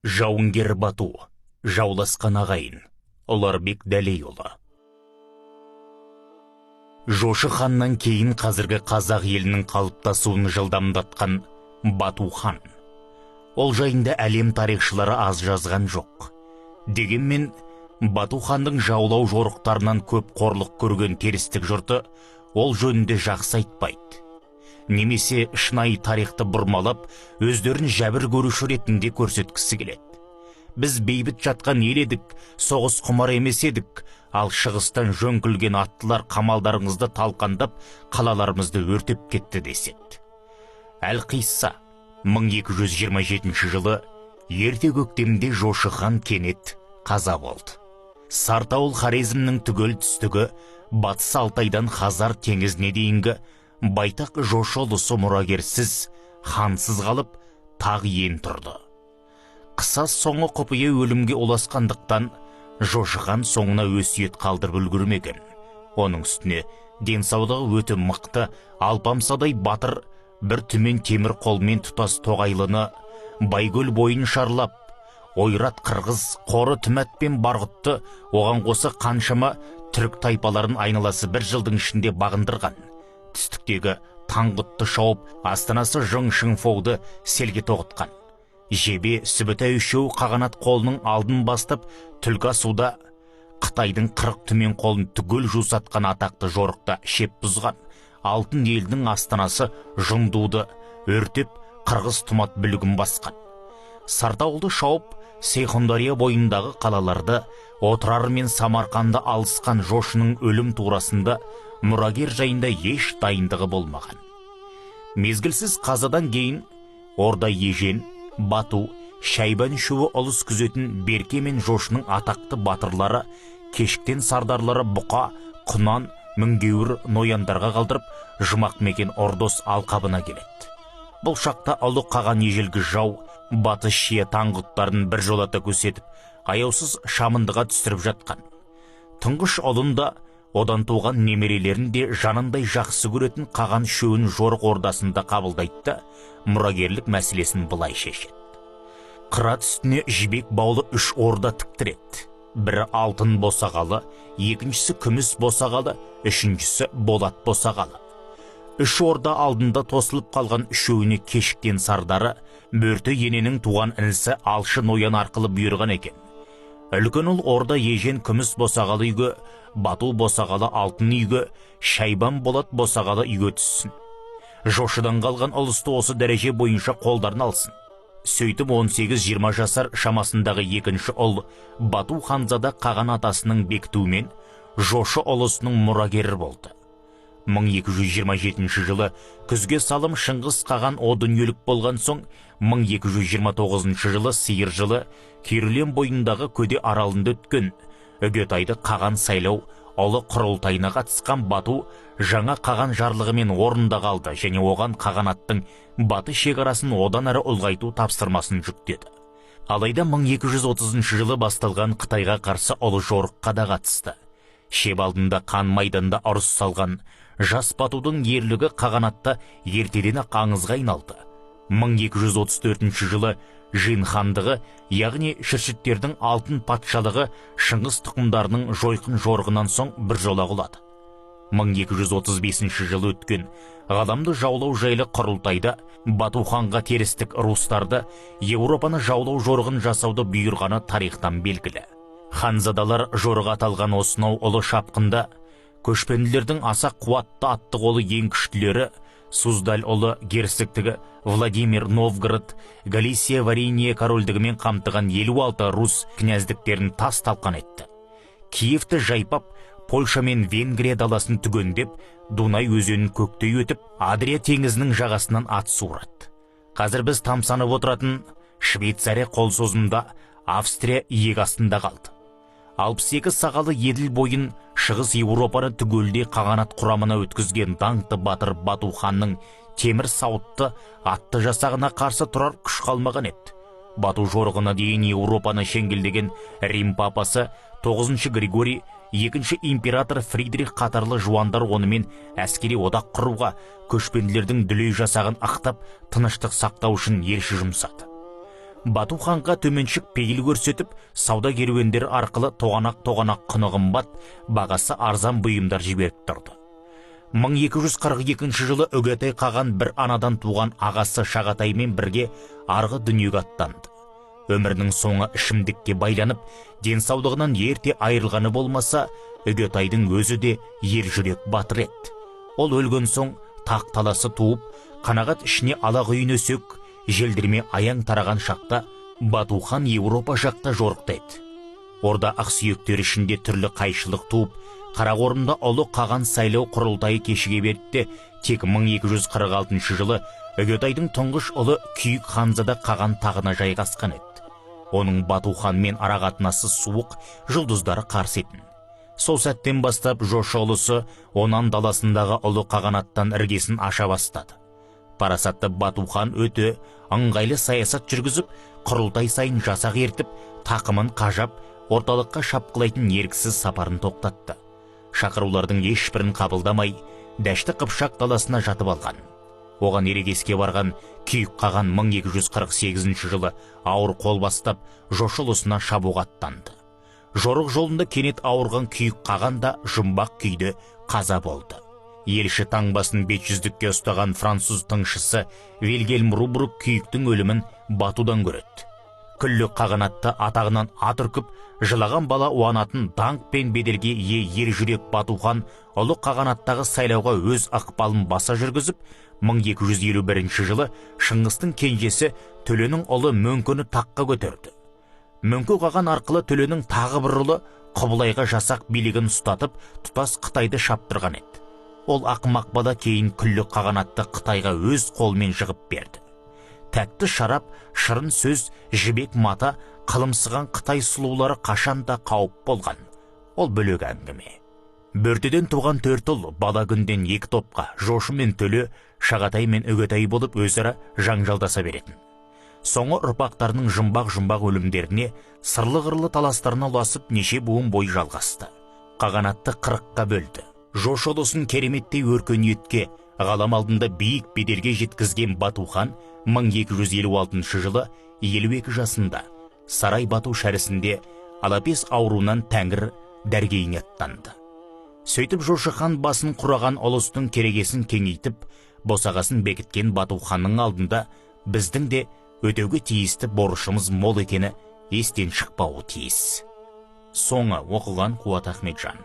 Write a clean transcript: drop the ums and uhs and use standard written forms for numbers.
Жауынгер бату, жауласқан ағайын, Ұларбек Дәлейұлы. Жошы ханнан кейін қазіргі қазақ елінің қалыптасуын жылдамдатқан Бату хан. Ол жайында әлем тарихшылары аз жазған жоқ. Дегенмен, Бату ханның жаулау жорықтарынан көп қорлық көрген терістік жұрты ол жөнінде жақсы айтпайды. Немесе шынайы тарихты бұрмалап, өздерін жәбір көруші ретінде көрсеткісі келеді. Біз бейбіт жатқан ел едік, соғыс құмар емес едік, ал шығыстан жөңкілген аттылар қамалдарыңызды талқандап, қалаларымызды өртеп кетті деседі. Әл-Қисса 1227 жылы ерте көктемде Жошы хан кенет қаза болды. Сартауыл Хорезмнің түгел түстігі батыс Алтайдан Хазар теңізіне дейінгі байтақ жошы ұлысы мұрагерсіз, хансыз қалып, тағы ен тұрды. Қысас соңы құпия өлімге ұласқандықтан, Жошы хан соңына өсиет қалдырып үлгермеген. Оның үстіне денсаулығы өте мықты, алпамсадай батыр, бір түмен темір қолмен тұтас тоғайлыны Байгөл бойын шарлап, ойрат қырғыз, қоры түмәт пен барғұтты, оған қоса қаншама түрік тайпаларын айналасы бір жылдың ішінде бағындырған. Түстіктегі Таңғұтты шауып, астанасы Жың-Шыңфоуды селге тоғытқан. Жебе, Сүбітай үшеу қағанат қолының алдын бастап, Түлкі суда Қытайдың 40 түмен қолын түгел жусатқан атақты жорықта шеп бұзған. Алтын елдің астанасы Жындуды өртеп, қырғыз тұмат бүлігін басқан. Сартауылды шауып, Сейхундария бойындағы қалаларды, Отырар мен Самарқанды алысқан Жошының өлім турасында мұрагер жайында еш дайындығы болмаған. Мезгілсіз қазадан кейін Орда Ежен, Бату, Шайбан үшеуі ұлыс күзетін Берке мен Жошының атақты батырлары, кешіктен сардарлары Бұқа, Құнан, Мүнгеуір нояндарға қалдырып, жұмақ мекен Ордос алқабына келеді. Бұл шақта ұлы қаған ежелгі жау, батыс шия Таңғұттарын бір жолата көсетіп, аяусыз шамындыға түстіріп жатқан. Тұңғыш ұлында одан туған немерелерін де жанындай жақсы көретін қаған үшеуін жорық ордасында қабылдайды да, мұрагерлік мәселесін былай шешеді. Қырат үстіне жібек баулы 3 орда тіктіреді. Бірі алтын босағалы, екіншісі күміс босағалы, үшіншісі болат босағалы. 3 орда алдында тосылып қалған үшеуіне кешіктен сардары, Бөрті ененің туған інісі Алшы Ноян арқылы бұйырған екен. Үлкен ұл Орда Ежен күміс босағалы үйге, Бату босағалы алтын үйге, Шайбан болат босағалы үйге түссін. Жошыдан қалған ұлысты осы дәреже бойынша қолдарын алсын. Сөйтіп 18-20 жасар шамасындағы екінші ұл Бату ханзада қаған атасының бекітуімен Жошы ұлысының мұрагері болды. 1227 жылы күзге салым Шыңғыс қаған о дүниелік болған соң, 1229 жылы сиыр жылы Керулен бойындағы Көде аралында өткен Үгетайды қаған сайлау ұлы құрылтайына қатысқан Бату жаңа қаған жарлығымен орында қалды және оған қағанаттың батыс шекарасын одан әрі ұлғайту тапсырмасын жүктеді. Алайда 1230 жылы басталған Қытайға қарсы ұлы жорыққа да қатысты. Шеп алдында қан майданда ұрыс салған жас Батудың ерлігі қағанатта ертеден-ақ аңызға айналды. 1234 жылы Жин хандығы, яғни шүршіттердің алтын патшалығы Шыңғыс тұқымдарының жойқын жорығынан соң бір жола құлады. 1235 жылы өткен ғаламды жаулау жайлы құрылтайда Бату ханға терістік рустарды Еуропаны жаулау жорығын жасауды бұйырғаны тарихтан белгілі. Ханзадалар жорығы аталған осынау ұлы шапқында көшпенділердің аса қуатты атты қолы ең күштілері Суздаль ұлы герцогтігі Владимир Новгород, Галисия Варения корольдігімен қамтыған 56 рус князьдіктерін тас талқан етті. Киевті жайпап, Польша мен Венгрия даласын түгендеп, Дунай өзенін көктей өтіп, Адрия теңізінің жағасынан ат суырады. Қазір біз тамсанып отыратын Швейцария қол созымда, Австрия иек астында қалды. 62 сағалы еділ бойын шығыс Еуропаны түгелде қағанат құрамына өткізген даңқты батыр Бату ханның темір сауытты атты жасағына қарсы тұрар күш қалмаған еді. Бату жорығына дейін Еуропаны шеңгелдеген Рим папасы 9 Григорий, 2 император Фридрих қатарлы жуандар онымен әскери одақ құруға, көшпенділердің дүлей жасағын ақтап, тыныштық сақтау үшін елші жұмсады. Бату ханға төменшік пейіл көрсетіп, сауда керуендері арқылы тоғанақ құны қымбат, бағасы арзан бұйымдар жіберіп тұрды. 1242 жылы Үгетай қаған бір анадан туған ағасы Шағатаймен бірге арғы дүниеге аттанды. Өмірінің соңы ішімдікке байланып, денсаулығынан ерте айырылғаны болмаса, Үгетайдың өзі де ер жүрек батыр еді. Ол өлген соң тақ таласы туып, қанағат ішіне ала құйын өсек, желдірме аяң тараған шақта Бату хан Еуропа жақта жорықтайды. Орда ақсүйектер ішінде түрлі қайшылық туып, Қарақорымда ұлы қаған сайлау құрылтайы кешіге берді. Тек 1246 жылы Үгетайдың тұңғыш ұлы Күйік ханзада қаған тағына жайғасқан еді. Оның Бату ханмен арақатынасы суық, жұлдыздары қарсы етін. Сол сәттен бастап жошы ұлысы Онан даласындағы ұлы қағанаттан іргесін аша бастады. Парасатты Бату хан өте ыңғайлы саясат жүргізіп, құрылтай сайын жасақ ертіп, тақымын қажап, орталыққа шапқылайтын еріксіз сапарын тоқтатты. Шақырулардың ешбірін қабылдамай, Дәшті Қыпшақ даласына жатып алған. Оған ерегеске барған Күйік қаған 1248 жылы ауыр қол бастап, жошы ұлысына шабуға аттанды. Жорық жолында кенет ауырған Күйік қаған да жұмбақ күйде қаза болды. Елші таңбасын бетжүздікке ұстаған француз тыңшысы Вильгельм Рубрук Күйіктің өлімін Батудан көреді. Күллі қағанатты атағынан ат үркіп, жылаған бала уанатын даңқ пен беделге ие ер жүрек Бату хан ұлы қағанаттағы сайлауға өз ықпалын баса жүргізіп, 1251 жылы Шыңғыстың кенжесі Төленің ұлы Мөңкені таққа көтерді. Мөңке қаған арқылы Төленің тағы бір ұлы Құбылайға жасақ билігін ұстатып, тұтас Қытайды шаптырған еді. Ол ақымақ бала кейін күллі қағанатты Қытайға өз қолмен жығып берді. Тәтті шарап, шырын сөз, жібек мата, қылымсыған Қытай сұлулары қашанда қауіп болған. Ол бөлек әңгіме. Бөртеден туған 4 ұл бала күнден 2 топқа, жошы мен Төле, Шағатай мен Үгетай болып өзара жаңжалдаса беретін. Соңы ұрпақтарының жұмбақ өлімдеріне, сырлы-ғырлы таластарына ұласып неше буын бой жалғасты. Қағанатты 40-қа бөлді. Жошы ұлысын кереметтей өркениетке, ғалам алдында биік беделге жеткізген Бату хан 1256 жылы 52 жасында Сарай Бату шәрісінде алапес ауруынан тәңір дәргейіне аттанды. Сөйтіп жошы хан басын құраған ұлыстың керегесін кеңейтіп, босағасын бекіткен Бату ханның алдында біздің де өтеуге тиісті борышымыз мол екені естен шықпауы тиіс. Соңы оқылған Қуат Ахметжан.